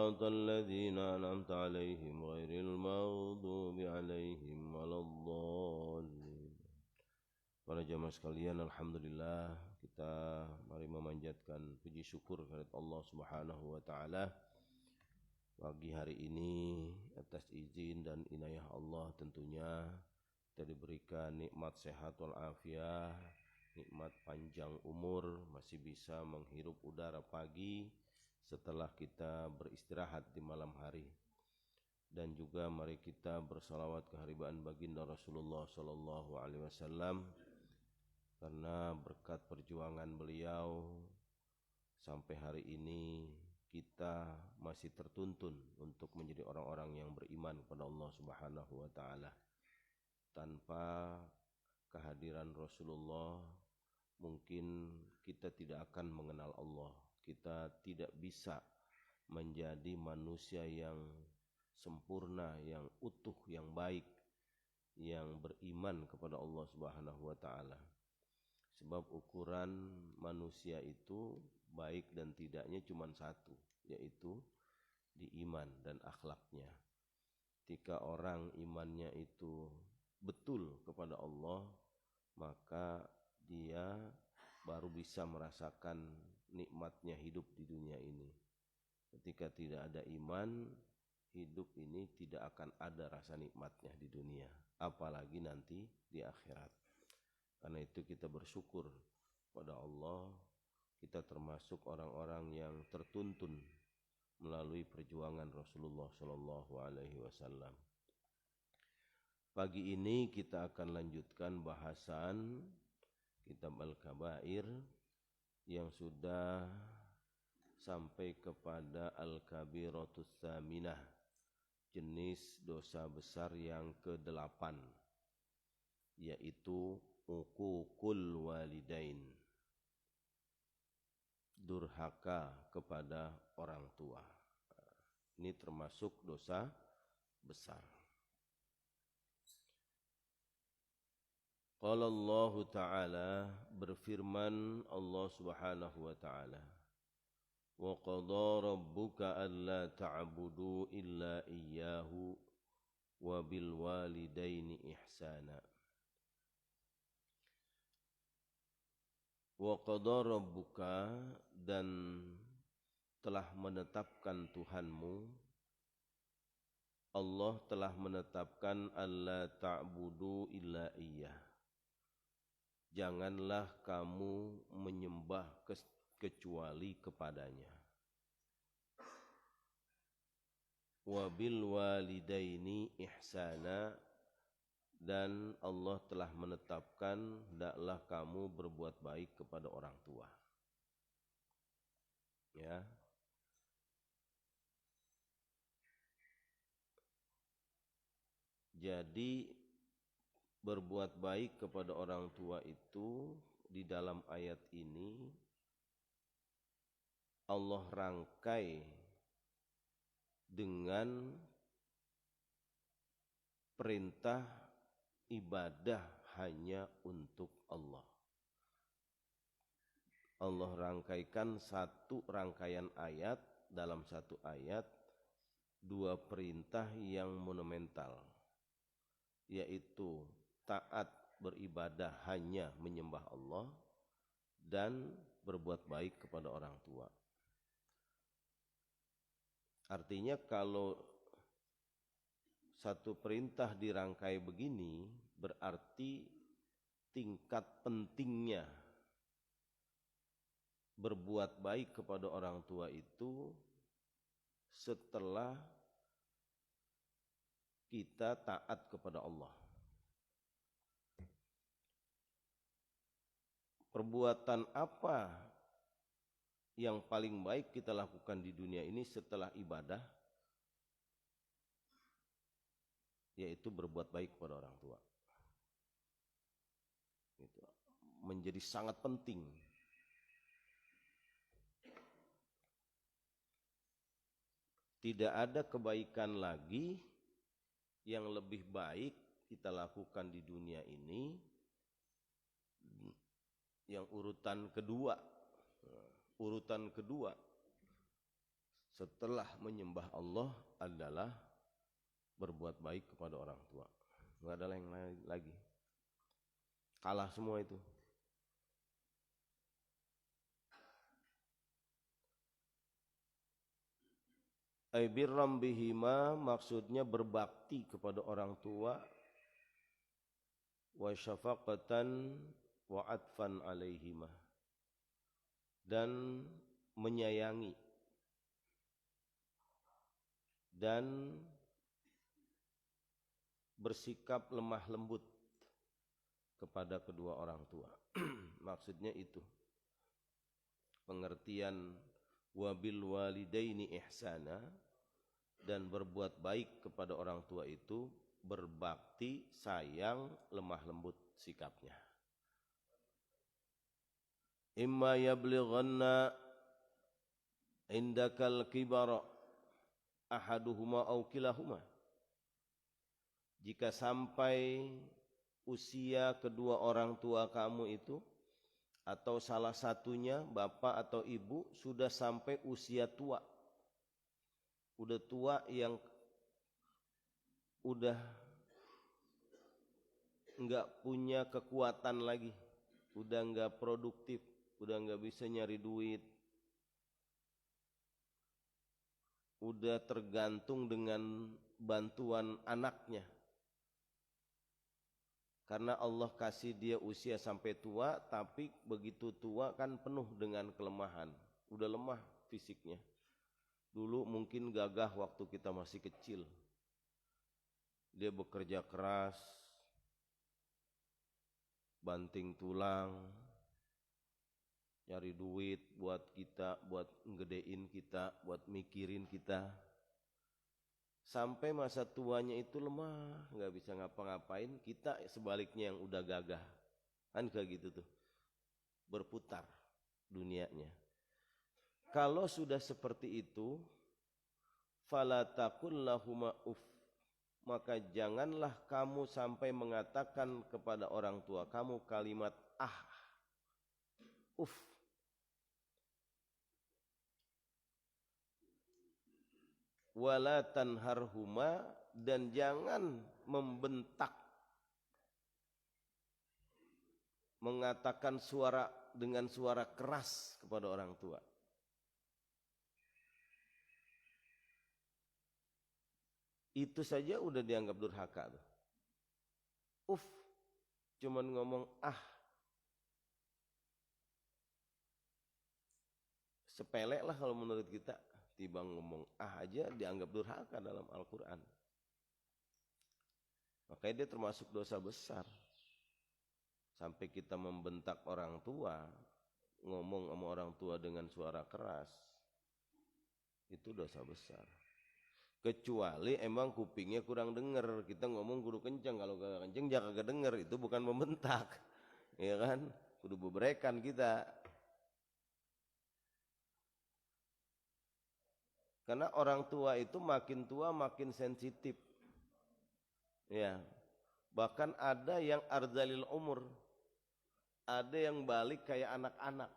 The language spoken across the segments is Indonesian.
صراط الذين أنعمت عليهم غير المغضوب عليهم ولا الضالين. Para jamaah sekalian, alhamdulillah kita mari memanjatkan puji syukur kepada Allah Subhanahu wa taala pagi hari ini atas izin dan inayah Allah tentunya kita diberikan nikmat sehat wal afiat, nikmat panjang umur, masih bisa menghirup udara pagi setelah kita beristirahat di malam hari. Dan juga mari kita bersalawat keharibaan baginda Rasulullah sallallahu alaihi wasallam, karena berkat perjuangan beliau sampai hari ini kita masih tertuntun untuk menjadi orang-orang yang beriman kepada Allah Subhanahu wa taala. Tanpa kehadiran Rasulullah mungkin kita tidak akan mengenal Allah. Kita tidak bisa menjadi manusia yang sempurna, yang utuh, yang baik, yang beriman kepada Allah Subhanahu wa taala. Sebab ukuran manusia itu baik dan tidaknya cuma satu, yaitu di iman dan akhlaknya. Ketika orang imannya itu betul kepada Allah, maka dia baru bisa merasakan nikmatnya hidup di dunia ini. Ketika tidak ada iman, hidup ini tidak akan ada rasa nikmatnya di dunia, apalagi nanti di akhirat. Karena itu kita bersyukur pada Allah, kita termasuk orang-orang yang tertuntun melalui perjuangan Rasulullah sallallahu alaihi wasallam. Pagi ini kita akan lanjutkan bahasan Kitab Al-Kabair yang sudah sampai kepada Al-Kabiratus Tsaminah, jenis dosa besar yang ke-8, yaitu uququl walidain, durhaka kepada orang tua. Ini termasuk dosa besar. Qala Allah Ta'ala, berfirman Allah Subhanahu wa Ta'ala, wa qadha rabbuka alla ta'budu illa iyyahu wa bil walidaini ihsana. Wa qadha rabbuka, dan telah menetapkan Tuhanmu, Allah telah menetapkan alla ta'budu illa iyyah, janganlah kamu menyembah kecuali kepadanya. Wa bil walidaini ihsana, dan Allah telah menetapkan hendaklah kamu berbuat baik kepada orang tua. Ya. Jadi berbuat baik kepada orang tua itu di dalam ayat ini Allah rangkai dengan perintah ibadah hanya untuk Allah. Allah rangkaikan satu rangkaian ayat, dalam satu ayat dua perintah yang monumental, yaitu taat beribadah hanya menyembah Allah dan berbuat baik kepada orang tua. Artinya kalau satu perintah dirangkai begini, berarti tingkat pentingnya berbuat baik kepada orang tua itu setelah kita taat kepada Allah. Perbuatan apa yang paling baik kita lakukan di dunia ini setelah ibadah? Yaitu berbuat baik kepada orang tua. Itu menjadi sangat penting. Tidak ada kebaikan lagi yang lebih baik kita lakukan di dunia ini yang urutan kedua setelah menyembah Allah adalah berbuat baik kepada orang tua. Nggak ada yang lain lagi. Kalah semua itu. Ai birram bihima maksudnya berbakti kepada orang tua, wa syafaqatan wa atfan alaihima, dan menyayangi dan bersikap lemah lembut kepada kedua orang tua. Maksudnya itu pengertian wabil walidaini ihsana, dan berbuat baik kepada orang tua itu berbakti, sayang, lemah lembut sikapnya. Imma yablighanna indakal kibara ahaduhuma aw kilahuma, jika sampai usia kedua orang tua kamu itu atau salah satunya bapak atau ibu sudah sampai usia tua, udah tua yang udah enggak punya kekuatan lagi, udah enggak produktif, udah enggak bisa nyari duit, udah tergantung dengan bantuan anaknya. Karena Allah kasih dia usia sampai tua, tapi begitu tua kan penuh dengan kelemahan. Udah lemah fisiknya. Dulu mungkin gagah waktu kita masih kecil. Dia bekerja keras, banting tulang, nyari duit buat kita, buat ngedein kita, buat mikirin kita. Sampai masa tuanya itu lemah, nggak bisa ngapa-ngapain. Kita sebaliknya yang udah gagah, kan kayak gitu tuh, berputar dunianya. Kalau sudah seperti itu, fala taqul lahuma uff, maka janganlah kamu sampai mengatakan kepada orang tua kamu kalimat uff. Wala tanharhuma, dan jangan membentak, mengatakan dengan suara keras kepada orang tua. Itu saja udah dianggap durhaka tuh. Cuman ngomong sepele lah kalau menurut kita. Tiba ngomong aja dianggap durhaka dalam Al-Quran. Makanya dia termasuk dosa besar. Sampai kita membentak orang tua, ngomong sama orang tua dengan suara keras, itu dosa besar. Kecuali emang kupingnya kurang denger, kita ngomong kudu kenceng, kalau gak kenceng jangan kagak denger, itu bukan membentak, ya kan? Kudu bebrekan kita. Karena orang tua itu makin tua makin sensitif. Ya. Bahkan ada yang ardalil umur. Ada yang balik kayak anak-anak.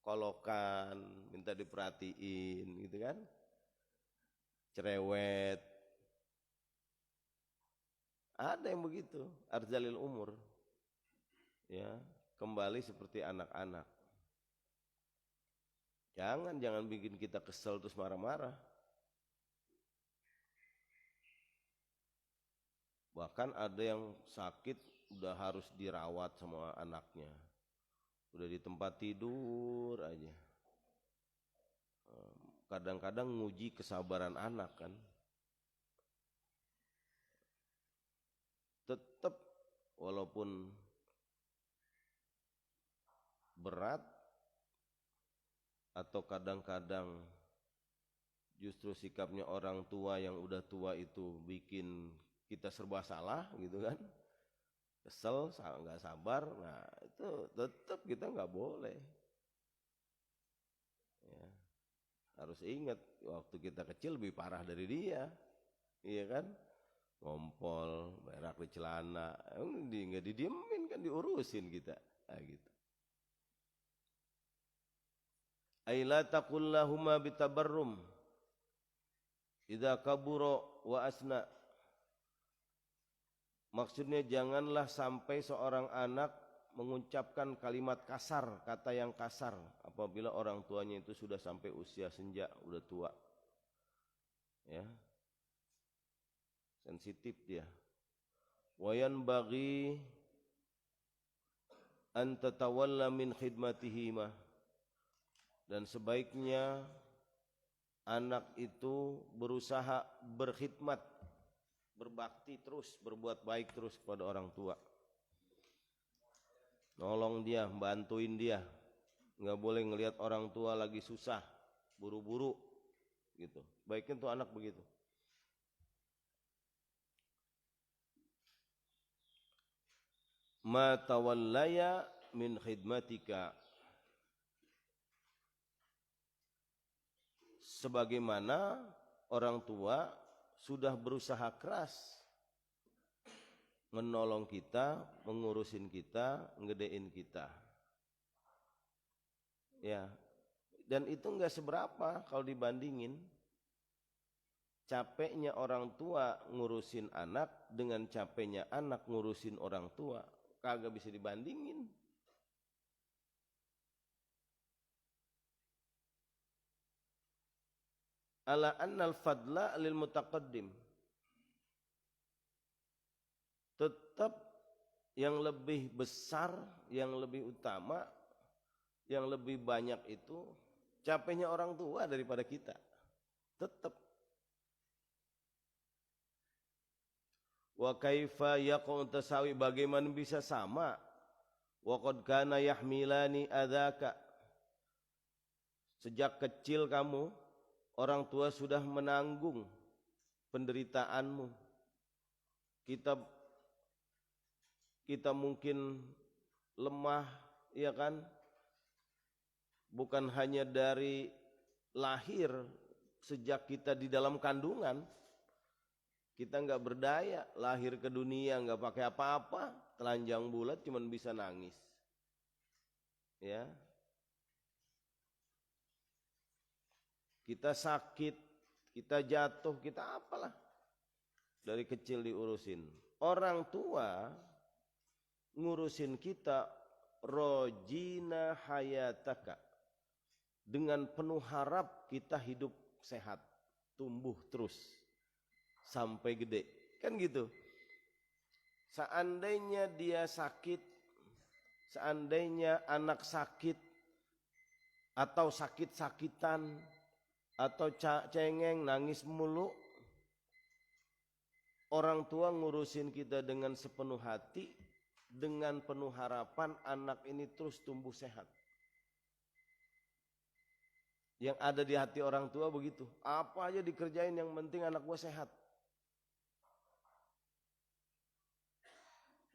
Kolokan, minta diperhatiin gitu kan. Cerewet. Ada yang begitu, ardalil umur. Ya, kembali seperti anak-anak. Jangan bikin kita kesel terus marah-marah. Bahkan ada yang sakit udah harus dirawat sama anaknya. Udah di tempat tidur aja. Kadang-kadang nguji kesabaran anak kan. Tetap walaupun berat, atau kadang-kadang justru sikapnya orang tua yang udah tua itu bikin kita serba salah gitu kan, kesel, nggak sabar, nah itu tetap kita nggak boleh. Ya, harus ingat waktu kita kecil lebih parah dari dia, iya kan, ngompol, berak di celana, nggak didiemin kan, diurusin kita, nah, gitu. ay la taqul lahuma bitabarrum idza kabura wa asna. Maksudnya janganlah sampai seorang anak mengucapkan kalimat kasar, kata yang kasar apabila orang tuanya itu sudah sampai usia senja, udah tua. Ya. Sensitif dia. Wa yanbaghi an tatawalla min khidmatihima, dan sebaiknya anak itu berusaha berkhidmat, berbakti terus, berbuat baik terus kepada orang tua. Nolong dia, bantuin dia. Enggak boleh ngelihat orang tua lagi susah, buru-buru gitu. Baiknya tuh anak begitu. Ma tawallaya min khidmatika, sebagaimana orang tua sudah berusaha keras menolong kita, mengurusin kita, ngedein kita. Ya. Dan itu enggak seberapa kalau dibandingin capeknya orang tua ngurusin anak dengan capeknya anak ngurusin orang tua. Kagak bisa dibandingin. Ala annal fadla lil mutaqaddim, tetap yang lebih besar, yang lebih utama, yang lebih banyak itu capeknya orang tua daripada kita. Tetap. Wa kaifa yaqum tasawi, bagaimana bisa sama? Wa qad kana yahmilani adzaka, sejak kecil kamu orang tua sudah menanggung penderitaanmu. Kita mungkin lemah, ya kan? Bukan hanya dari lahir, sejak kita di dalam kandungan kita nggak berdaya, lahir ke dunia nggak pakai apa-apa, telanjang bulat cuman bisa nangis. Ya. Kita sakit, kita jatuh, kita apalah. Dari kecil diurusin. Orang tua ngurusin kita rojina hayataka, dengan penuh harap kita hidup sehat, tumbuh terus sampai gede, kan gitu. Seandainya dia sakit, seandainya anak sakit atau sakit-sakitan atau cengeng nangis mulu, orang tua ngurusin kita dengan sepenuh hati, dengan penuh harapan anak ini terus tumbuh sehat. Yang ada di hati orang tua begitu, apa aja dikerjain yang penting anak gua sehat.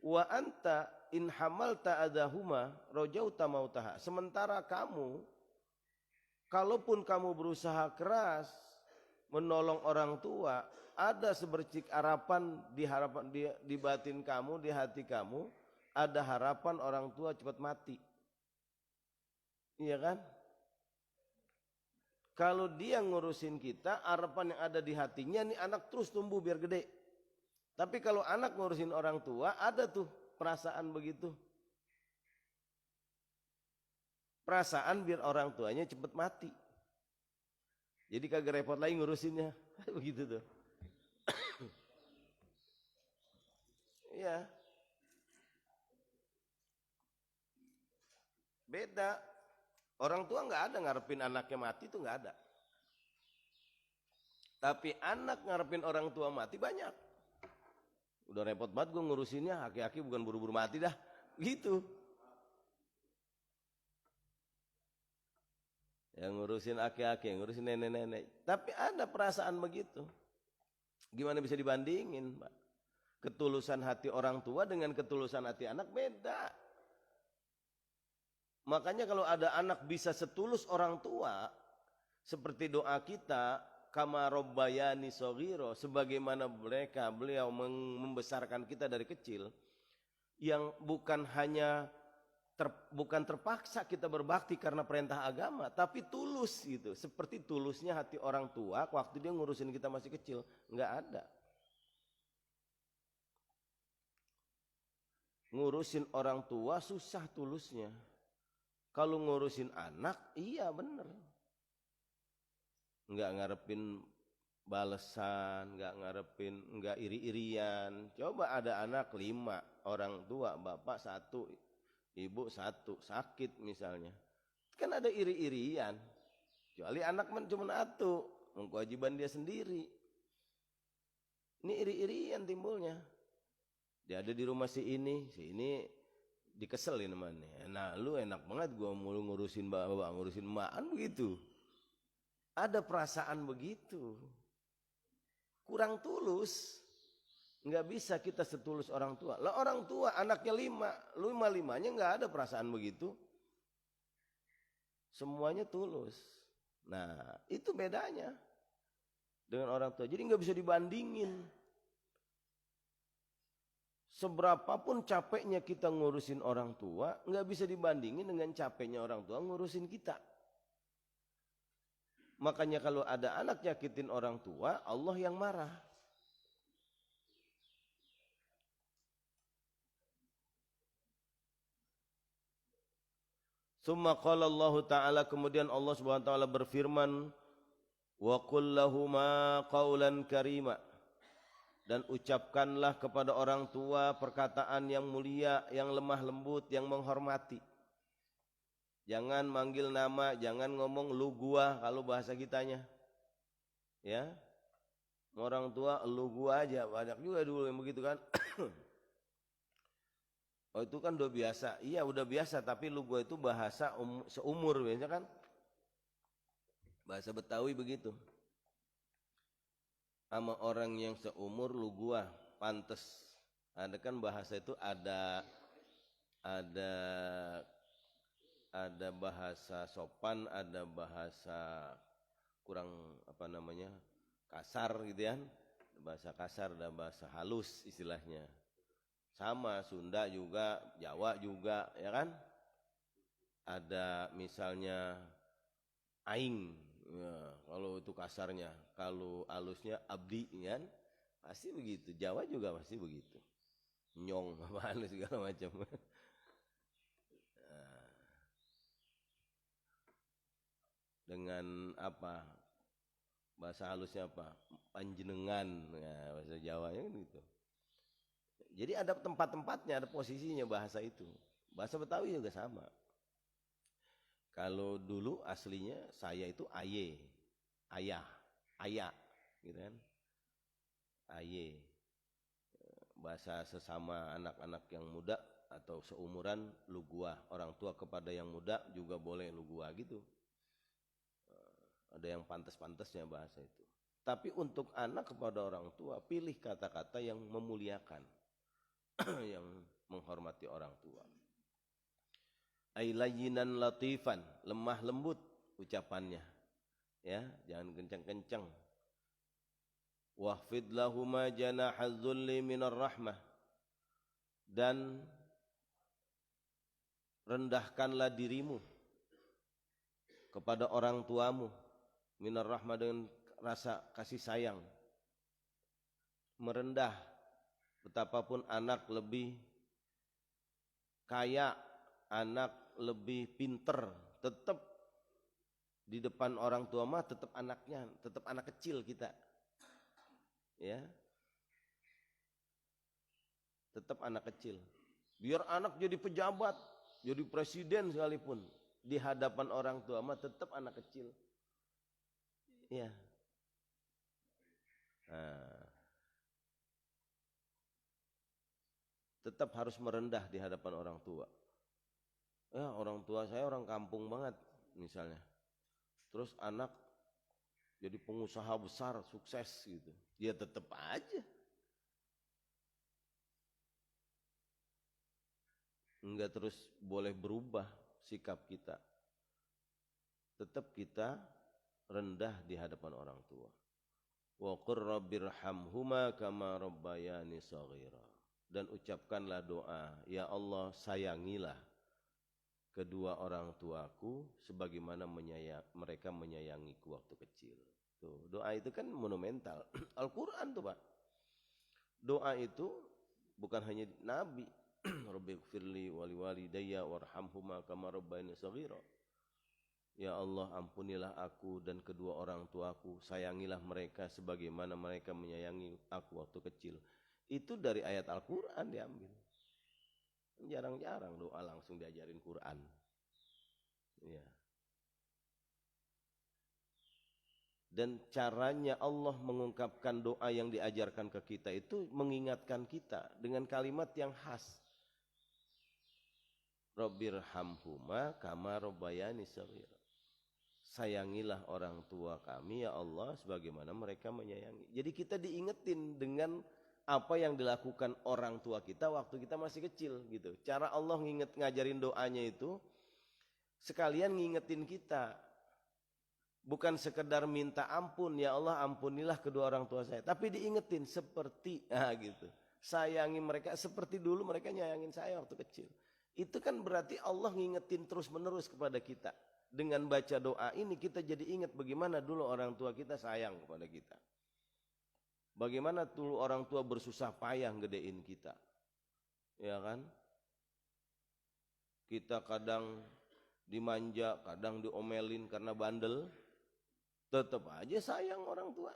Wa anta in hamalta adahuma rajauta mautaha, sementara kamu kalaupun kamu berusaha keras menolong orang tua, ada sebercik harapan di batin kamu, di hati kamu, ada harapan orang tua cepat mati. Iya kan? Kalau dia ngurusin kita, harapan yang ada di hatinya nih anak terus tumbuh biar gede. Tapi kalau anak ngurusin orang tua, ada tuh perasaan begitu. Perasaan biar orang tuanya cepat mati. Jadi kagak repot lagi ngurusinnya. Begitu tuh. Iya. Beda. Orang tua nggak ada ngarepin anaknya mati, itu nggak ada. Tapi anak ngarepin orang tua mati banyak. Udah repot banget gue ngurusinnya, aki-aki bukan buru-buru mati dah. Gitu. Yang ngurusin aki-aki, yang ngurusin nenek-nenek. Tapi ada perasaan begitu. Gimana bisa dibandingin, Pak? Ketulusan hati orang tua dengan ketulusan hati anak beda. Makanya kalau ada anak bisa setulus orang tua, seperti doa kita, kama robbayani shaghira, sebagaimana beliau membesarkan kita dari kecil, yang bukan hanya bukan terpaksa kita berbakti karena perintah agama, tapi tulus gitu. Seperti tulusnya hati orang tua waktu dia ngurusin kita masih kecil, nggak ada. Ngurusin orang tua susah tulusnya. Kalau ngurusin anak, iya bener. Nggak ngarepin balesan, nggak iri-irian. Coba ada anak 5, orang tua, bapak 1, ibu 1, sakit misalnya. Kan ada iri-irian. Kecuali anak cuma 1, kewajiban dia sendiri. Ini iri-irian timbulnya. Dia ada di rumah si ini dikeselin namanya. Nah lu enak banget gua mulu ngurusin bapak, ngurusin emak, begitu. Ada perasaan begitu. Kurang tulus. Nggak bisa kita setulus orang tua. Lah orang tua anaknya 5, 5-5-nya nggak ada perasaan begitu. Semuanya tulus. Nah itu bedanya dengan orang tua. Jadi nggak bisa dibandingin. Seberapapun capeknya kita ngurusin orang tua, nggak bisa dibandingin dengan capeknya orang tua ngurusin kita. Makanya kalau ada anak nyakitin orang tua, Allah yang marah. Summa qala Allah Ta'ala, kemudian Allah Subhanahu wa taala berfirman, wa qul lahuma qawlan karima, dan ucapkanlah kepada orang tua perkataan yang mulia, yang lemah lembut, yang menghormati. Jangan manggil nama, jangan ngomong lu gua kalau bahasa kitanya. Ya. Orang tua lu gua aja, banyak juga dulu yang begitu kan. Oh itu kan udah biasa. Iya udah biasa, tapi lu gua itu bahasa seumur biasa kan. Bahasa Betawi begitu. Sama orang yang seumur lu gua pantes. Ada kan bahasa itu ada bahasa sopan, ada bahasa kurang kasar gitu kan. Bahasa kasar dan bahasa halus istilahnya. Sama Sunda juga, Jawa juga ya kan. Ada misalnya aing. Ya, kalau itu kasarnya, kalau halusnya abdi kan, pasti begitu. Jawa juga pasti begitu. Nyong apa segala macam. Dengan apa? Bahasa halusnya apa? Panjenengan, ya, bahasa Jawanya kan gitu. Jadi ada tempat-tempatnya, ada posisinya bahasa itu. Bahasa Betawi juga sama. Kalau dulu aslinya saya itu aye, ayah, gitu kan, aye. Bahasa sesama anak-anak yang muda atau seumuran lu gua, orang tua kepada yang muda juga boleh lu gua gitu. Ada yang pantas-pantasnya bahasa itu. Tapi untuk anak kepada orang tua, pilih kata-kata yang memuliakan, yang menghormati orang tua. Ailayyinan latifan, lemah lembut ucapannya, ya, jangan kencang-kencang. Wahfid lahuma janahaz zulli minar rahmah, dan rendahkanlah dirimu kepada orang tuamu minar rahmah, dengan rasa kasih sayang. Merendah, betapapun anak lebih kaya, anak lebih pinter, tetap di depan orang tua mah tetap anaknya, tetap anak kecil kita. Ya. Tetap anak kecil. Biar anak jadi pejabat, jadi presiden sekalipun, di hadapan orang tua mah tetap anak kecil. Ya. Nah. Tetap harus merendah di hadapan orang tua. Ya, orang tua saya orang kampung banget misalnya. Terus anak jadi pengusaha besar, sukses gitu. Ya tetap aja. Enggak terus boleh berubah sikap kita. Tetap kita rendah di hadapan orang tua. Wa qur rabbirhamhuma kama rabbayani shaghira. Dan ucapkanlah doa, ya Allah sayangilah kedua orang tuaku sebagaimana mereka menyayangiku waktu kecil. Tuh, doa itu kan monumental. Al-Quran tuh Pak. Doa itu bukan hanya Nabi. Rabbighfirli wali walidayya warhamhuma kama rabbayani shaghira. Ya Allah, ampunilah aku dan kedua orang tuaku, sayangilah mereka sebagaimana mereka menyayangi aku waktu kecil. Itu dari ayat Al-Quran diambil. Jarang-jarang doa langsung diajarin Quran. Ya. Dan caranya Allah mengungkapkan doa yang diajarkan ke kita itu mengingatkan kita dengan kalimat yang khas. Rabbirhamhuma kama rabbayani shaghira. Sayangilah orang tua kami ya Allah sebagaimana mereka menyayangi. Jadi kita diingetin dengan apa yang dilakukan orang tua kita waktu kita masih kecil gitu. Cara Allah ngajarin doanya itu sekalian ngingetin kita. Bukan sekedar minta ampun, ya Allah ampunilah kedua orang tua saya. Tapi diingetin seperti, gitu. Sayangi mereka seperti dulu mereka nyayangin saya waktu kecil. Itu kan berarti Allah ngingetin terus menerus kepada kita. Dengan baca doa ini kita jadi ingat bagaimana dulu orang tua kita sayang kepada kita. Bagaimana dulu orang tua bersusah payah gedein kita. Ya kan? Kita kadang dimanja, kadang diomelin karena bandel. Tetap aja sayang orang tua,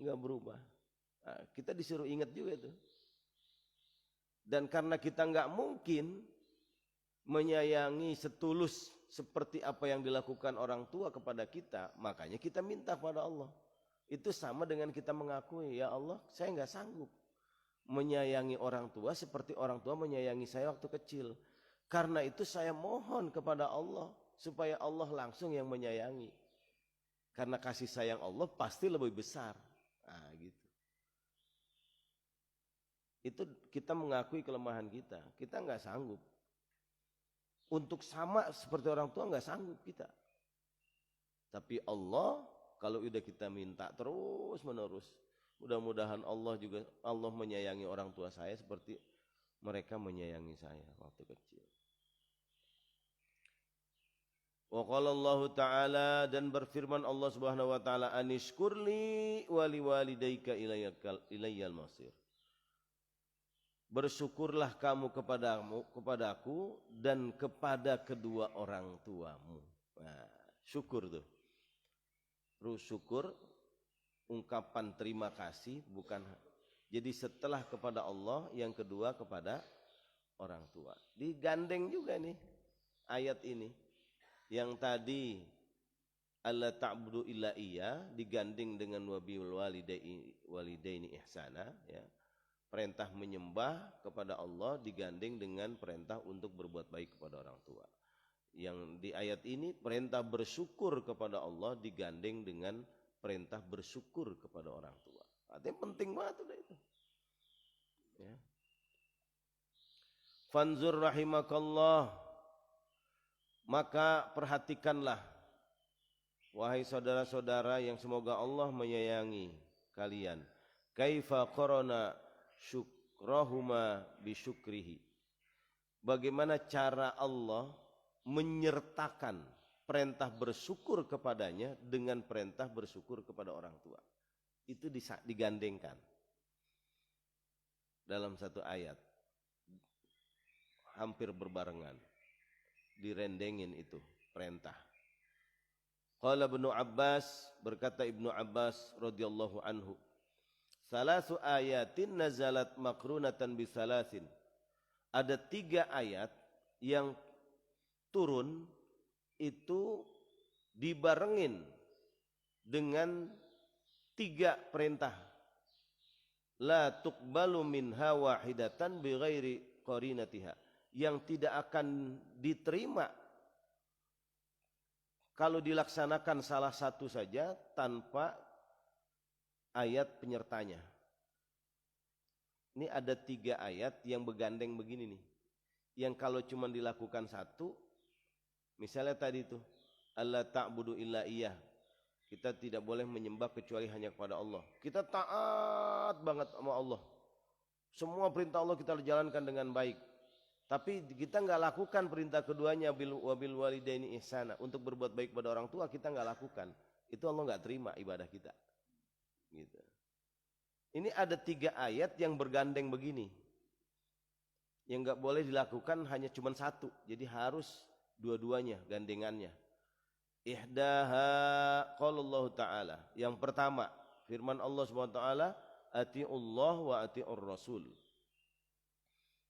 nggak berubah. Nah, kita disuruh ingat juga itu. Dan karena kita nggak mungkin menyayangi setulus seperti apa yang dilakukan orang tua kepada kita, makanya kita minta pada Allah. Itu sama dengan kita mengakui, ya Allah, saya nggak sanggup menyayangi orang tua seperti orang tua menyayangi saya waktu kecil. Karena itu saya mohon kepada Allah supaya Allah langsung yang menyayangi. Karena kasih sayang Allah pasti lebih besar. Nah, gitu. Itu kita mengakui kelemahan kita. Kita nggak sanggup. Untuk sama seperti orang tua nggak sanggup kita. Tapi Allah kalau udah kita minta terus menerus, mudah-mudahan Allah menyayangi orang tua saya seperti mereka menyayangi saya waktu kecil. Wa qala Allah Ta'ala, dan berfirman Allah Subhanahu wa taala, anishkurli wa liwalidayka ilayyal masir. Bersyukurlah kamu kepadaku dan kepada kedua orang tuamu. Nah, syukur tuh. Syukur ungkapan terima kasih bukan. Jadi setelah kepada Allah, yang kedua kepada orang tua. Digandeng juga nih ayat ini. Yang tadi alla ta'budu illa iya digandeng dengan wabil walidaini ihsana, ya. Perintah menyembah kepada Allah digandeng dengan perintah untuk berbuat baik kepada orang tua. Yang di ayat ini perintah bersyukur kepada Allah digandeng dengan perintah bersyukur kepada orang tua. Artinya penting banget udah itu. Ya. Fanzur rahimakallah. Maka perhatikanlah, wahai saudara-saudara yang semoga Allah menyayangi kalian. Kaifa qarana syukrahuma bisyukrihi. Bagaimana cara Allah menyertakan perintah bersyukur kepadanya dengan perintah bersyukur kepada orang tua. Itu digandengkan dalam satu ayat. Hampir berbarengan. Direndengin itu perintah. Qala Ibnu Abbas, berkata Ibnu Abbas radhiyallahu anhu, salasu ayatin nazalat makrunatan bisalasin. Ada 3 ayat yang turun itu dibarengin dengan 3 perintah. La tuqbalu minha wahidatan bighairi qarinatiha. Yang tidak akan diterima kalau dilaksanakan salah satu saja tanpa ayat penyertanya. Ini ada 3 ayat yang bergandeng begini nih. Yang kalau cuma dilakukan satu, misalnya tadi itu, alla ta'budu illa iya. Kita tidak boleh menyembah kecuali hanya kepada Allah. Kita taat banget sama Allah. Semua perintah Allah kita jalankan dengan baik. Tapi kita nggak lakukan perintah keduanya, wabil walidaini ihsana, untuk berbuat baik pada orang tua kita nggak lakukan. Itu Allah nggak terima ibadah kita. Gitu. Ini ada 3 ayat yang bergandeng begini. Yang nggak boleh dilakukan hanya cuma satu. Jadi harus dua-duanya, gandengannya. Ihdaha qaulullah ta'ala. Yang pertama, firman Allah SWT, ati'ullah wa ati'ur rasul.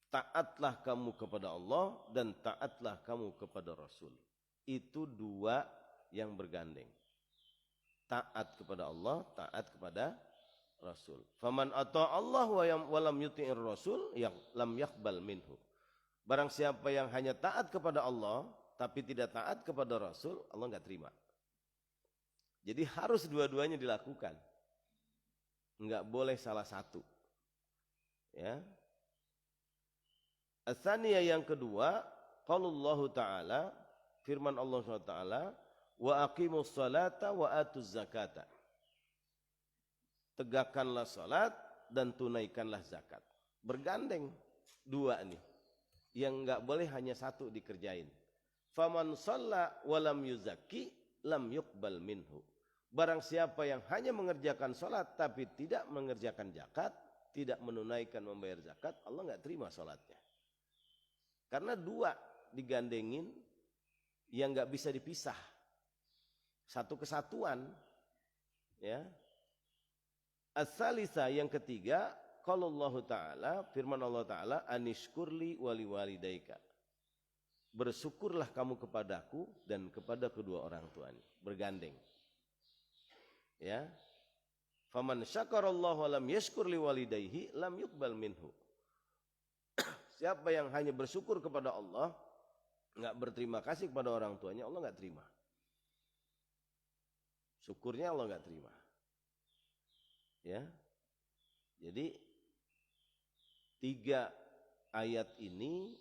Taatlah kamu kepada Allah dan taatlah kamu kepada Rasul. Itu 2 yang bergandeng. Taat kepada Allah, taat kepada Rasul. Faman ata Allah wa lam yuti'ir Rasul yang lam yaqbal minhu. Barang siapa yang hanya taat kepada Allah tapi tidak taat kepada Rasul, Allah enggak terima. Jadi harus dua-duanya dilakukan. Enggak boleh salah satu. Ya. As-saniyah yang kedua, qaulullahu ta'ala, firman Allah SWT, wa aqimus salata wa atuz zakata. Tegakkanlah salat dan tunaikanlah zakat. Bergandeng 2 nih. Yang enggak boleh hanya satu dikerjain. Faman shalla wa lam yuzakki lam yuqbal minhu. Barang siapa yang hanya mengerjakan salat tapi tidak mengerjakan zakat, tidak menunaikan membayar zakat, Allah enggak terima salatnya. Karena 2 digandengin yang nggak bisa dipisah, satu kesatuan, ya. As-salisa yang ketiga, qaulullahu ta'ala, firman Allah Ta'ala, anishkurli wali walidaika. Bersyukurlah kamu kepadaku dan kepada kedua orang tuanya, bergandeng. Ya. Faman syakarallahu wa lam yashkur li walidayhi lam yuqbal minhu. Siapa yang hanya bersyukur kepada Allah, nggak berterima kasih kepada orang tuanya, Allah nggak terima. Syukurnya Allah nggak terima. Ya, jadi 3 ayat ini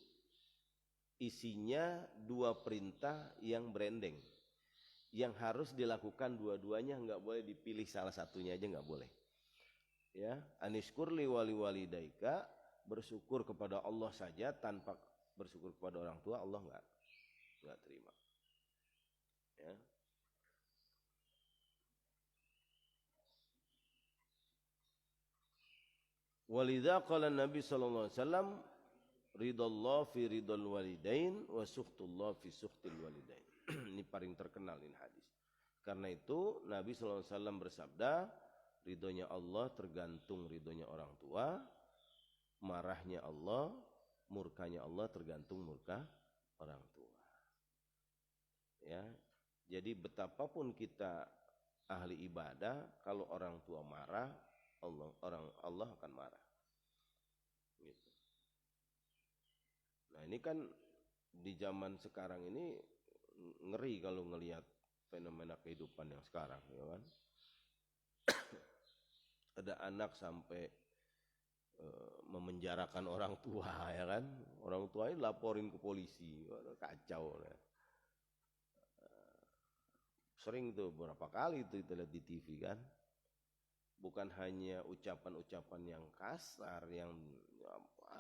isinya 2 perintah yang berendeng, yang harus dilakukan dua-duanya, nggak boleh dipilih salah satunya aja, nggak boleh. Ya, anishkurli wali walidaika. Bersyukur kepada Allah saja tanpa bersyukur kepada orang tua, Allah enggak terima. Ya. Walidha qala Nabi sallallahu alaihi wasallam, ridallah fi ridal walidain wa sukhtullah fi sukhtil walidain. Ini paling terkenal ini hadis. Karena itu Nabi sallallahu alaihi wasallam bersabda, ridhonya Allah tergantung ridhonya orang tua. Marahnya Allah, murkanya Allah tergantung murka orang tua. Ya, jadi betapapun kita ahli ibadah, kalau orang tua marah, Allah akan marah. Gitu. Nah ini kan di zaman sekarang ini ngeri kalau ngelihat fenomena kehidupan yang sekarang, ya kan? Ada anak sampai memenjarakan orang tua, ya kan, orang tuanya laporin ke polisi, kacau ya. Sering tuh berapa kali tuh kita lihat di TV kan, bukan hanya ucapan-ucapan yang kasar, yang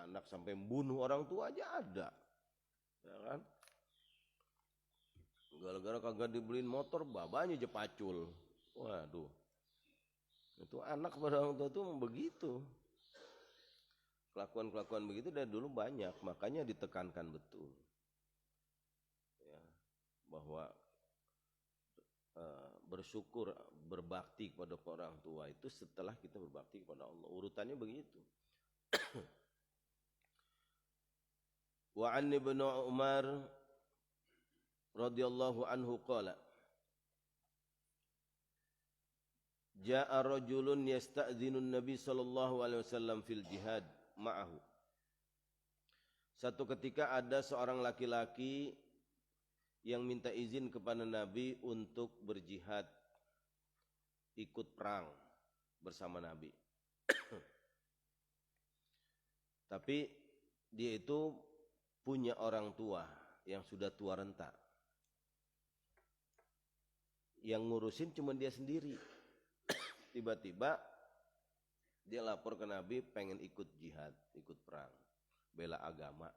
anak sampai membunuh orang tua aja ada, ya kan, gara-gara kagak dibeliin motor babanya aja pacul. Waduh, itu anak pada orang tua tuh begitu. Kelakuan-kelakuan begitu dari dulu banyak, makanya ditekankan betul, ya, bahwa bersyukur, berbakti kepada orang tua itu setelah kita berbakti kepada Allah. Urutannya begitu. Wa an ibnu Umar radhiyallahu anhu qala, ja'a rajulun yasta'dhinu an-nabi sallallahu alaihi wasallam fil jihad ma'ahu. Satu ketika ada seorang laki-laki yang minta izin kepada Nabi untuk berjihad, ikut perang bersama Nabi. Tapi dia itu punya orang tua yang sudah tua renta. Yang ngurusin cuma dia sendiri. Tiba-tiba dia lapor ke Nabi pengen ikut jihad, ikut perang, bela agama.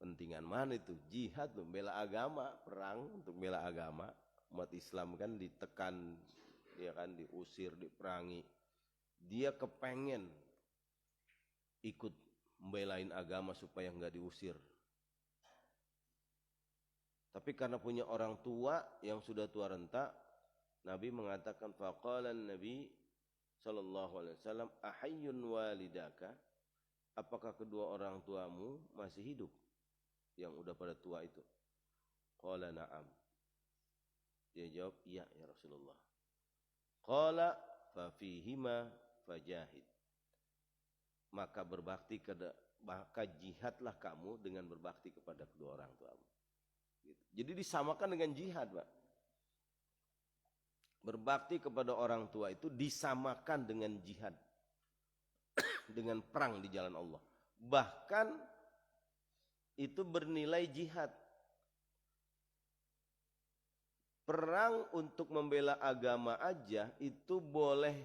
Pentingan mana itu? Jihad, membela agama, perang untuk bela agama. Umat Islam kan ditekan, dia kan diusir, diperangi. Dia kepengen ikut membelain agama supaya nggak diusir. Tapi karena punya orang tua yang sudah tua renta, Nabi mengatakan faqalan Nabi sallallahu alaihi wasallam ahayyun walidaka, apakah kedua orang tuamu masih hidup yang udah pada tua itu? Qala na'am. Dia jawab, iya ya Rasulullah. Qala fa fihima fajahid. Maka maka jihadlah kamu dengan berbakti kepada kedua orang tuamu. Gitu. Jadi disamakan dengan jihad, Pak. Berbakti kepada orang tua itu disamakan dengan jihad. Dengan perang di jalan Allah. Bahkan itu bernilai jihad. Perang untuk membela agama aja itu boleh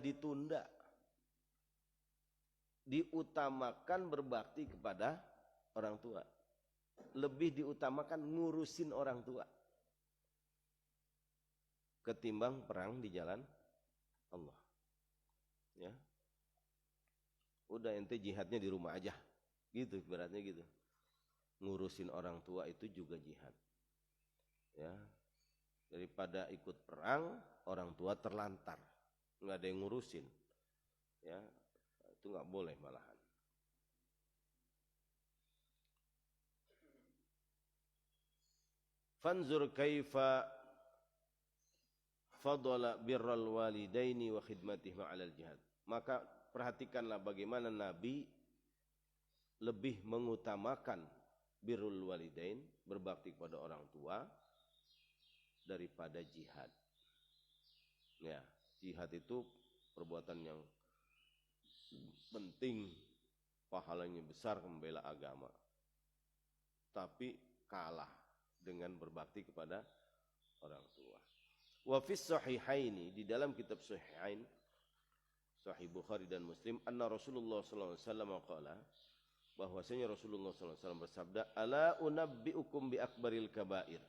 ditunda. Diutamakan berbakti kepada orang tua. Lebih diutamakan ngurusin orang tua ketimbang perang di jalan Allah. Ya. Udah ente jihadnya di rumah aja. Gitu beratnya gitu. Ngurusin orang tua itu juga jihad. Ya. Daripada ikut perang, orang tua terlantar. Enggak ada yang ngurusin. Ya. Itu enggak boleh malahan. Fanzur kaifa fadala birral walidaini wa khidmatihim 'alal jihad. Maka perhatikanlah bagaimana Nabi lebih mengutamakan birrul walidain, berbakti kepada orang tua daripada jihad. Ya, jihad itu perbuatan yang penting, pahalanya besar membela agama. Tapi kalah dengan berbakti kepada orang tua. Wa fis sahihaini, di dalam kitab Sahihain, Sahih Bukhari dan Muslim, anna Rasulullah sallallahu alaihi wasallam qala, bahwasanya Rasulullah sallallahu alaihi wasallam bersabda, ala unabbiukum bi akbaril kabair.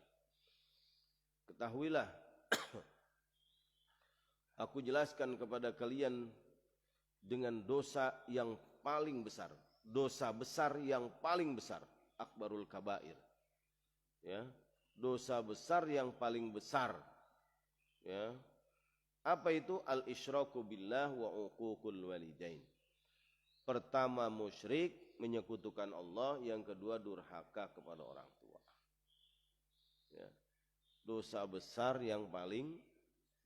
Ketahuilah aku jelaskan kepada kalian dengan dosa yang paling besar, dosa besar yang paling besar, akbarul kabair. Ya, dosa besar yang paling besar. Ya. Apa itu? Al-isyraku billah wa uququl walidain. Pertama musyrik, menyekutukan Allah. Yang kedua durhaka kepada orang tua. Ya. Dosa besar yang paling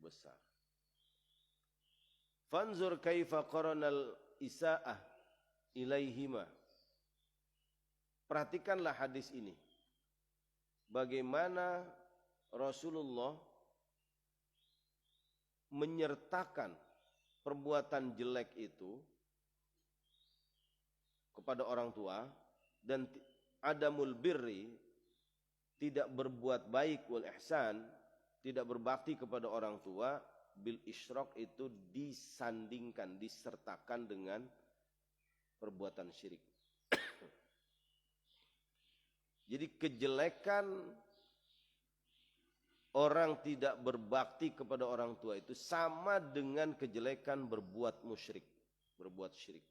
besar. Fanzur kaifa qaranal isaa'ah ilaihima. Perhatikanlah hadis ini. Bagaimana Rasulullah menyertakan perbuatan jelek itu kepada orang tua dan adamul birri, tidak berbuat baik, wal ihsan, tidak berbakti kepada orang tua, bil isyrak itu disandingkan, disertakan dengan perbuatan syirik. Jadi kejelekan orang tidak berbakti kepada orang tua itu sama dengan kejelekan berbuat musyrik, berbuat syirik.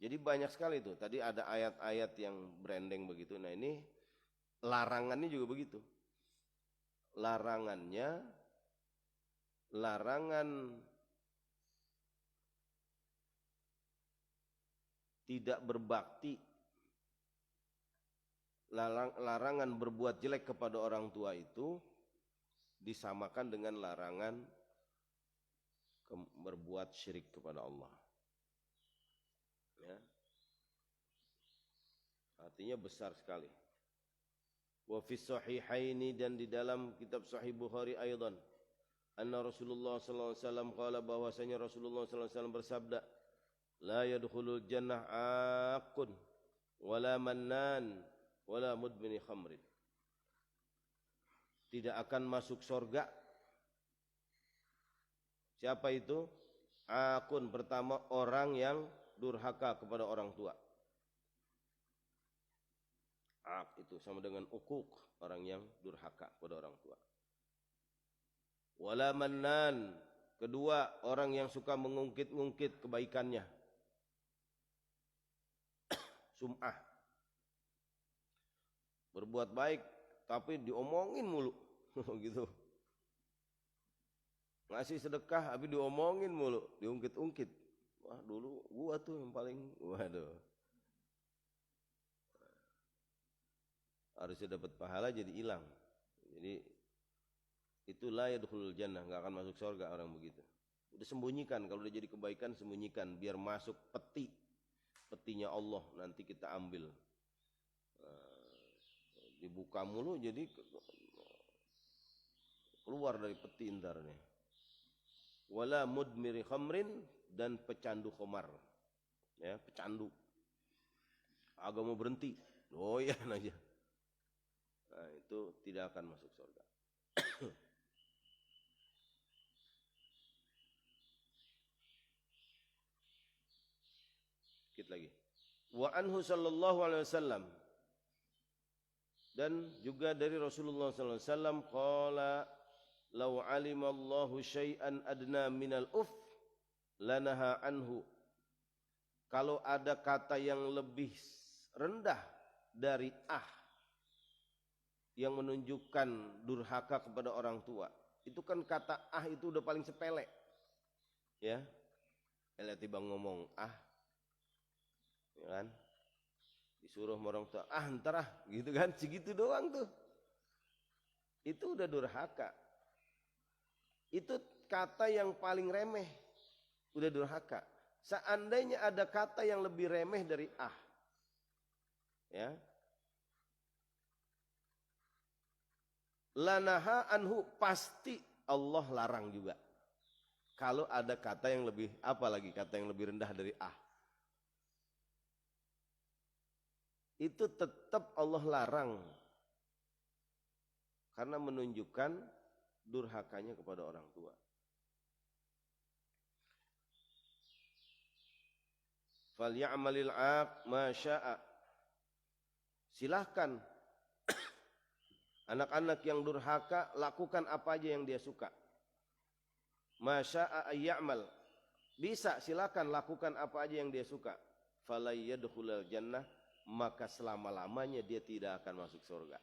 Jadi banyak sekali itu. Tadi ada ayat-ayat yang branding begitu. Nah ini larangannya juga begitu. Larangan tidak berbakti, larangan berbuat jelek kepada orang tua itu disamakan dengan larangan berbuat syirik kepada Allah. Ya. Artinya besar sekali. Wa fi sahihaini, dan di dalam kitab Sahih Bukhari aidan, anna Rasulullah sallallahu alaihi wasallam qala, bahwasanya Rasulullah sallallahu alaihi wasallam bersabda, la yadkhulul jannah aqun wala mannan wala mudmini khamrin. Tidak akan masuk surga. Siapa itu? Akun, pertama orang yang durhaka kepada orang tua. Itu sama dengan ukuk, orang yang durhaka kepada orang tua. Wala mannan, kedua orang yang suka mengungkit-ungkit kebaikannya. Sum'ah, berbuat baik tapi diomongin mulu gitu. Ngasih sedekah tapi diomongin mulu, diungkit-ungkit. Wah, dulu gua tuh yang paling, waduh. Harusnya dapat pahala jadi hilang. Jadi itulah yadkhulul jannah, enggak akan masuk surga orang begitu. Udah sembunyikan, kalau udah jadi kebaikan sembunyikan biar masuk petinya Allah, nanti kita ambil. Dibuka mulu jadi keluar dari peti ntar nih. Wala mudmiri khamrin, dan pecandu khamar. Ya, pecandu. Agak mau berhenti, doyan aja. Nah, itu tidak akan masuk surga. Sedikit lagi. Wa anhu sallallahu alaihi wasallam, dan juga dari Rasulullah sallallahu alaihi wasallam, qala law alimallahu syai'an adna minal lanaha anhu. Kalau ada kata yang lebih rendah dari yang menunjukkan durhaka kepada orang tua, itu kan kata itu udah paling sepele. Ya. Tiba ngomong ya kan? Disuruh orang tua, entar gitu kan, segitu doang tuh. Itu udah durhaka. Itu kata yang paling remeh, udah durhaka. Seandainya ada kata yang lebih remeh dari ya, lanaha anhu, pasti Allah larang juga. Kalau ada kata yang lebih, apalagi kata yang lebih rendah dari itu tetap Allah larang, karena menunjukkan durhakanya kepada orang tua. Falya'malil 'aq ma syaa. Silahkan anak-anak yang durhaka lakukan apa aja yang dia suka. Ma syaa ayya'mal. Bisa, silakan lakukan apa aja yang dia suka. Fala yadkhulul jannah, maka selama-lamanya dia tidak akan masuk surga.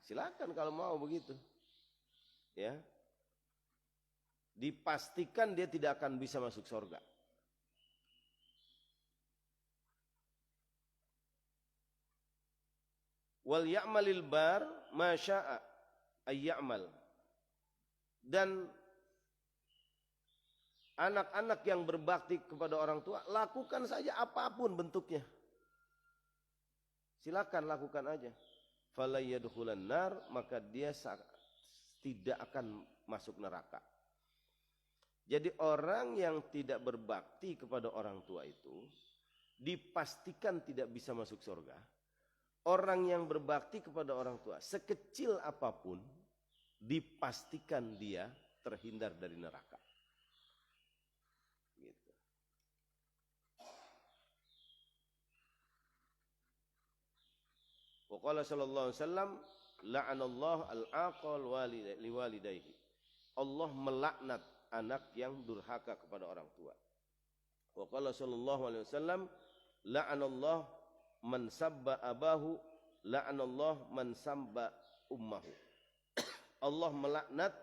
Silakan kalau mau begitu. Ya. Dipastikan dia tidak akan bisa masuk surga. Wal ya'malil bar ma syaa ayya'mal. Dan anak-anak yang berbakti kepada orang tua, lakukan saja apapun bentuknya. Silakan lakukan aja. Fala yadkhulan nar, maka dia tidak akan masuk neraka. Jadi orang yang tidak berbakti kepada orang tua itu dipastikan tidak bisa masuk surga. Orang yang berbakti kepada orang tua, sekecil apapun, dipastikan dia terhindar dari neraka. Gitu. Wa qala sallallahu alaihi wasallam, la'anallahu al-aqal liwalidayhi. Allah melaknat anak yang durhaka kepada orang tua. Wa qala sallallahu alaihi wasallam, la'anallahu man sabba abahu, la'anallahu man sabba ummahu. Allah melaknat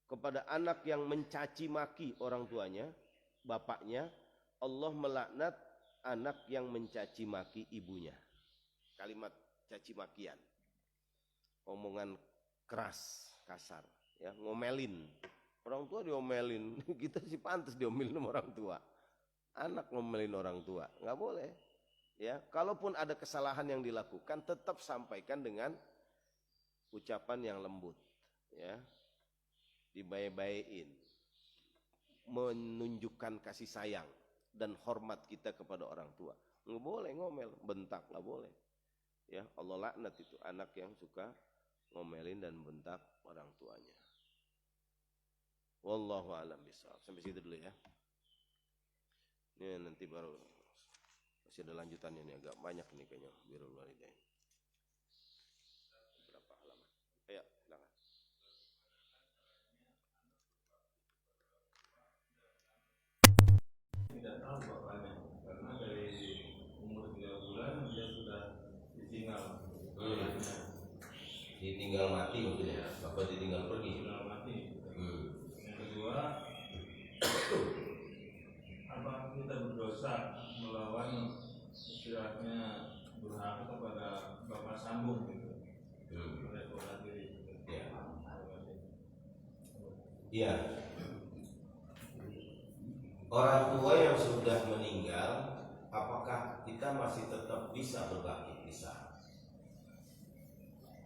kepada anak yang mencaci maki orang tuanya, bapaknya. Allah melaknat anak yang mencaci maki ibunya. Kalimat caci makian, omongan keras, kasar, ya, ngomelin. Orang tua diomelin, kita sih pantas diomelin sama orang tua. Anak ngomelin orang tua, nggak boleh. Ya, kalaupun ada kesalahan yang dilakukan, tetap sampaikan dengan ucapan yang lembut, ya, dibaik-baikin, menunjukkan kasih sayang dan hormat kita kepada orang tua. Nggak boleh ngomel, bentak, nggak boleh. Ya, Allah laknat itu anak yang suka ngomelin dan bentak orang tuanya. Wallahu a'lam bishawab. Sampai situ dulu ya. Ini nanti baru masih ada lanjutannya nih, agak banyak nih kayaknya birrul walidain. Berapa halaman? Ayo, silakan. Tidak tahu bapaknya karena dari umur 3 bulan dia sudah ditinggal. Ditinggal mati maksudnya? Apa ditinggal pergi? Ditinggal mati. Yang kedua, apa kita berdosa melawan istilahnya durhaka kepada bapak sambung gitu. Oleh Tuhan diri. Iya. Orang tua yang sudah meninggal, apakah kita masih tetap bisa berbakti? Bisa.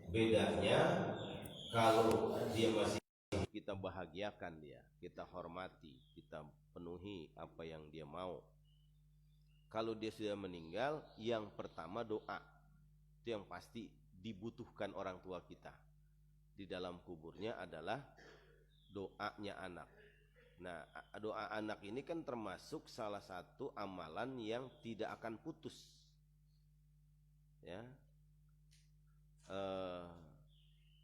Bedanya kalau dia masih, kita bahagiakan dia, kita hormati, kita penuhi apa yang dia mau. Kalau dia sudah meninggal, yang pertama doa. Itu yang pasti dibutuhkan orang tua kita. Di dalam kuburnya adalah doanya anak. Nah, doa anak ini kan termasuk salah satu amalan yang tidak akan putus. Ya,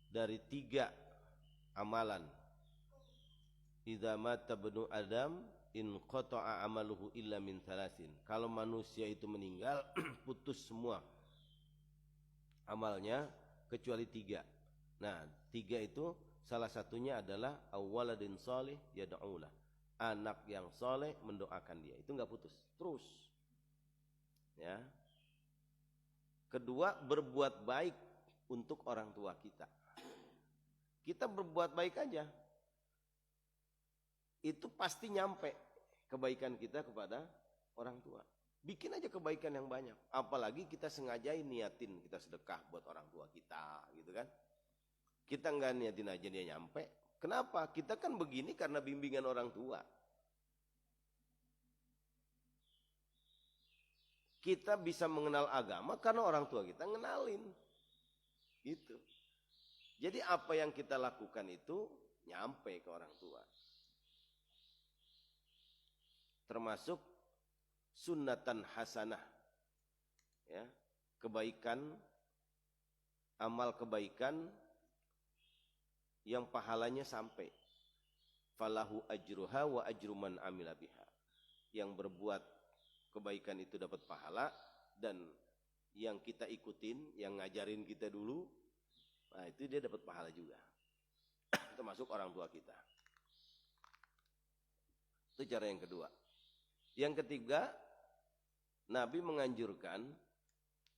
dari 3 amalan, idza mata ibnu adam in qata'a amaluhu illa min thalathin. Kalau manusia itu meninggal putus semua amalnya kecuali 3. Nah, 3 itu salah satunya adalah awwaladin shalih yad'ulah, anak yang soleh mendoakan dia, itu nggak putus terus. Ya. Kedua, berbuat baik untuk orang tua kita. Kita berbuat baik aja, itu pasti nyampe kebaikan kita kepada orang tua. Bikin aja kebaikan yang banyak, apalagi kita sengajain niatin kita sedekah buat orang tua kita, gitu kan. Kita nggak niatin aja dia nyampe. Kenapa? Kita kan begini karena bimbingan orang tua. Kita bisa mengenal agama karena orang tua kita ngenalin. Gitu. Jadi apa yang kita lakukan itu nyampe ke orang tua. Termasuk sunnatan hasanah. Ya, kebaikan, amal kebaikan yang pahalanya sampai. Falahu ajruha wa ajru man amila biha. Yang berbuat kebaikan itu dapat pahala, dan yang kita ikutin, yang ngajarin kita dulu, nah itu dia dapat pahala juga. Termasuk orang tua kita. Itu cara yang kedua. Yang ketiga, Nabi menganjurkan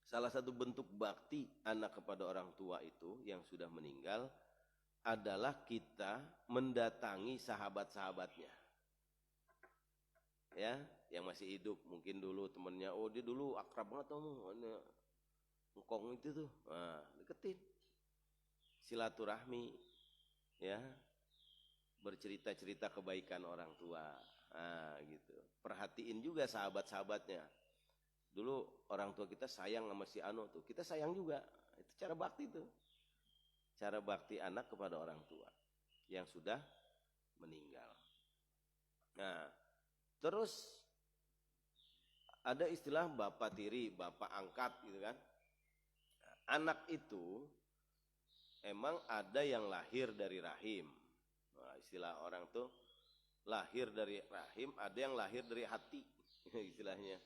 salah satu bentuk bakti anak kepada orang tua itu yang sudah meninggal adalah kita mendatangi sahabat-sahabatnya. Ya, yang masih hidup, mungkin dulu temennya, oh dia dulu akrab banget sama engkong itu tuh, nah, deketin, silaturahmi, ya, bercerita-cerita kebaikan orang tua, nah gitu. Perhatiin juga sahabat-sahabatnya. Dulu orang tua kita sayang sama si Ano tuh, kita sayang juga. Itu cara bakti tuh, cara bakti anak kepada orang tua yang sudah meninggal. Nah, terus ada istilah bapak tiri, bapak angkat gitu kan. Anak itu emang ada yang lahir dari rahim. Nah, istilah orang tuh lahir dari rahim, ada yang lahir dari hati istilahnya.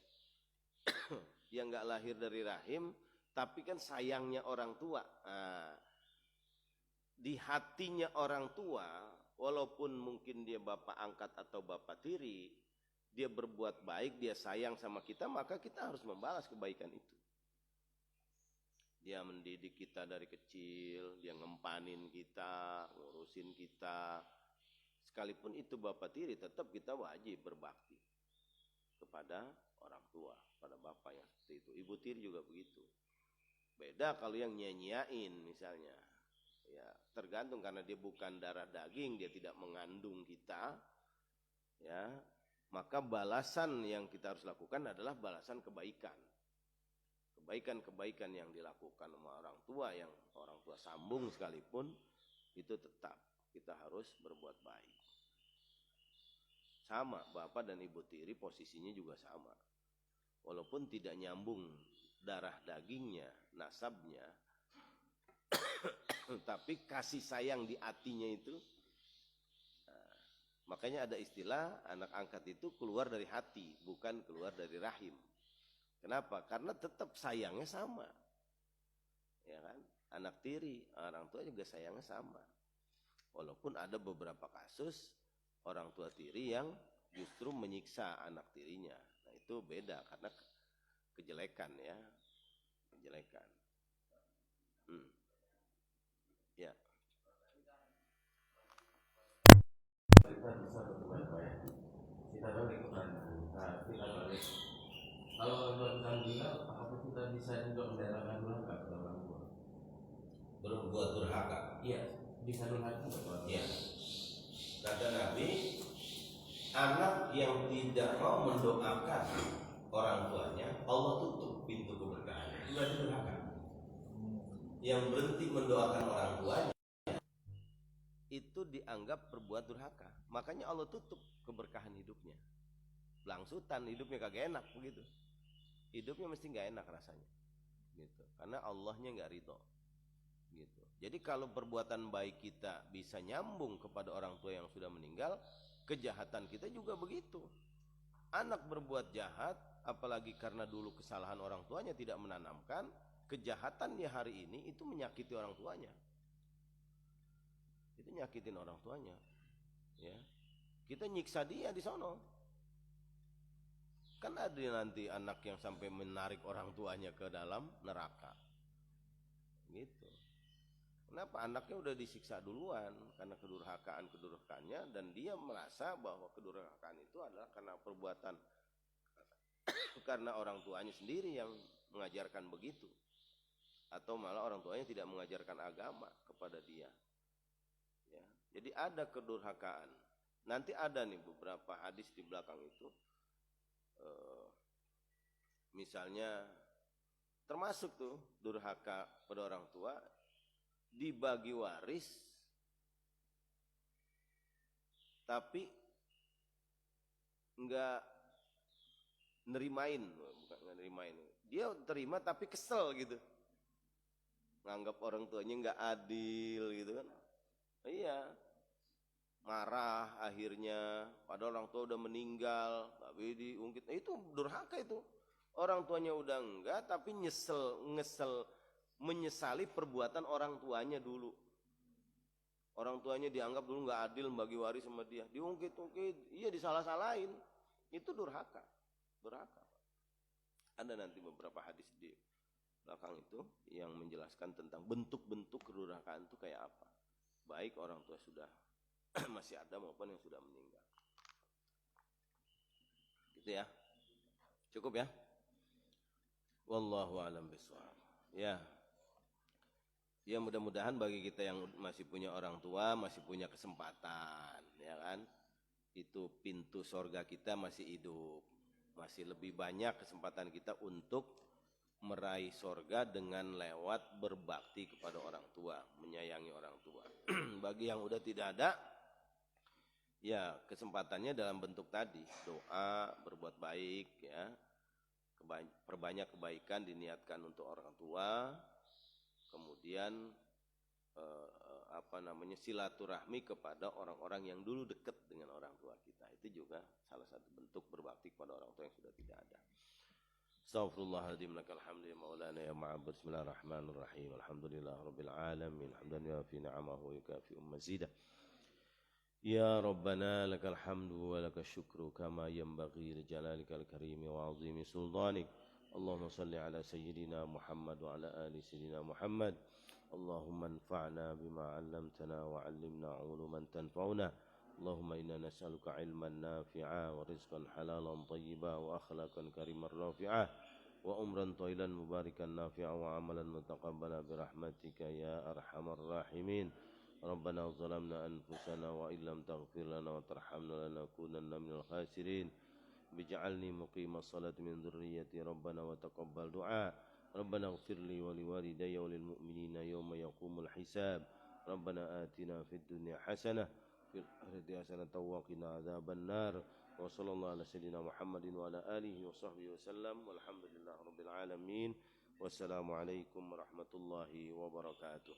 Yang nggak lahir dari rahim, tapi kan sayangnya orang tua. Nah, di hatinya orang tua, walaupun mungkin dia bapak angkat atau bapak tiri, dia berbuat baik, dia sayang sama kita, maka kita harus membalas kebaikan itu. Dia mendidik kita dari kecil, dia ngempanin kita, ngurusin kita. Sekalipun itu bapak tiri, tetap kita wajib berbakti kepada orang tua, pada bapak yang seperti itu. Ibu tiri juga begitu. Beda kalau yang nyanyiain misalnya. Ya, tergantung, karena dia bukan darah daging, dia tidak mengandung kita. Ya, maka balasan yang kita harus lakukan adalah balasan kebaikan. Kebaikan-kebaikan yang dilakukan sama orang tua, yang orang tua sambung sekalipun, itu tetap kita harus berbuat baik. sama, bapak dan ibu tiri posisinya juga sama. Walaupun tidak nyambung darah dagingnya, nasabnya, tapi kasih sayang di hatinya itu. Makanya ada istilah anak angkat itu keluar dari hati, bukan keluar dari rahim. Kenapa? Karena tetap sayangnya sama. Ya kan? Anak tiri, orang tua juga sayangnya sama. Walaupun ada beberapa kasus orang tua tiri yang justru menyiksa anak tirinya. Nah, itu beda karena kejelekan ya. Kejelekan. Ya. Kita bisa berbuat baik. Kita balik ke Bandung. Nah, kita balik. Kalau buat gila, apa kita bisa juga mendaratkan durhaka ke orang tua? Berbuat durhaka. Iya, bisa durhaka ke orang tua. Iya. Kata Nabi, anak yang tidak mau mendoakan orang tuanya, Allah tutup pintu keberkahan. Itu berarti durhaka. Yang berhenti mendoakan orang tuanya itu dianggap berbuat durhaka. Makanya Allah tutup keberkahan hidupnya. Langsutan hidupnya kagak enak begitu. Hidupnya mesti nggak enak rasanya. Gitu. Karena Allahnya nggak ridho. Gitu. Jadi kalau perbuatan baik kita bisa nyambung kepada orang tua yang sudah meninggal, kejahatan kita juga begitu. Anak berbuat jahat, apalagi karena dulu kesalahan orang tuanya tidak menanamkan, kejahatannya hari ini itu menyakiti orang tuanya. Itu nyakitin orang tuanya. Ya. Kita nyiksa dia di sono. Kan ada nanti anak yang sampai menarik orang tuanya ke dalam neraka. Gitu. Kenapa? Anaknya udah disiksa duluan karena kedurhakaannya, dan dia merasa bahwa kedurhakaan itu adalah karena perbuatan karena orang tuanya sendiri yang mengajarkan begitu, atau malah orang tuanya tidak mengajarkan agama kepada dia. Ya. Jadi ada kedurhakaan. Nanti ada nih beberapa hadis di belakang itu, misalnya termasuk tuh durhaka pada orang tua, dibagi waris tapi nggak nerimain, bukan nggak nerimain, dia terima tapi kesel gitu, nganggap orang tuanya nggak adil gitu kan. Iya, marah akhirnya, padahal orang tua udah meninggal tapi diungkit. Itu durhaka itu. Orang tuanya udah enggak tapi menyesali perbuatan orang tuanya dulu. Orang tuanya dianggap dulu nggak adil bagi waris sama dia, diungkit-ungkit, iya disalah-salahin. Itu durhaka. Durhaka. Ada nanti beberapa hadis di belakang itu yang menjelaskan tentang bentuk-bentuk kedurhakaan itu kayak apa. Baik orang tua sudah masih ada maupun yang sudah meninggal. Gitu ya. Cukup ya. Wallahu a'lam bishawab. Ya. Ya mudah-mudahan bagi kita yang masih punya orang tua, masih punya kesempatan, ya kan? Itu pintu sorga kita masih hidup. Masih lebih banyak kesempatan kita untuk meraih sorga dengan lewat berbakti kepada orang tua, menyayangi orang tua. Bagi yang udah tidak ada, ya kesempatannya dalam bentuk tadi, doa, berbuat baik, ya, perbanyak kebaikan diniatkan untuk orang tua, kemudian silaturahmi kepada orang-orang yang dulu dekat dengan orang tua kita. Itu juga salah satu bentuk berbakti kepada orang tua yang sudah tidak ada. Astaghfirullahaladzim, lakal hamdu ya maulana ya ma'abud. Bismillahirrahmanirrahim. Alhamdulillah rabbil alamin. Hamdan yuafi ni'amahu wa yukafi'u mazidah. Ya Rabbana lakal hamdu wa lakal syukru kama yanbaghi li jalalikal karimi wa azimi sultanik. Allahumma salli ala sayyidina Muhammad wa ala ali sayyidina Muhammad. Allahumma anfa'na bima 'allamtana wa 'allimna 'uluman tanfa'una. Allahumma inna nas'aluka 'ilman nafi'a wa rizqan halalan thayyiban wa akhlaqan kariman rafi'ah wa umran thawilan mubarakan nafi'a wa 'amalan mutaqabbala bi rahmatika ya arhamar rahimin. Rabbana zalamna anfusana wa illam taghfir lana wa tarhamna lanakunanna minal khasirin. Bij'alni muqimas salati min dzurriyyati Rabbana wa taqabbal du'a. Rabbana ighfir li wa liwalidayya wa lil mu'minina yawma yaqumul hisab. Rabbana atina fid dunya hasanah fil akhirati hasanatan wa qina adzabannar. Wa sallallahu ala sayyidina Muhammadin wa ala alihi wa sahbihi wasallam. Walhamdulillahi rabbil alamin. Wassalamualaikum warahmatullahi wabarakatuh.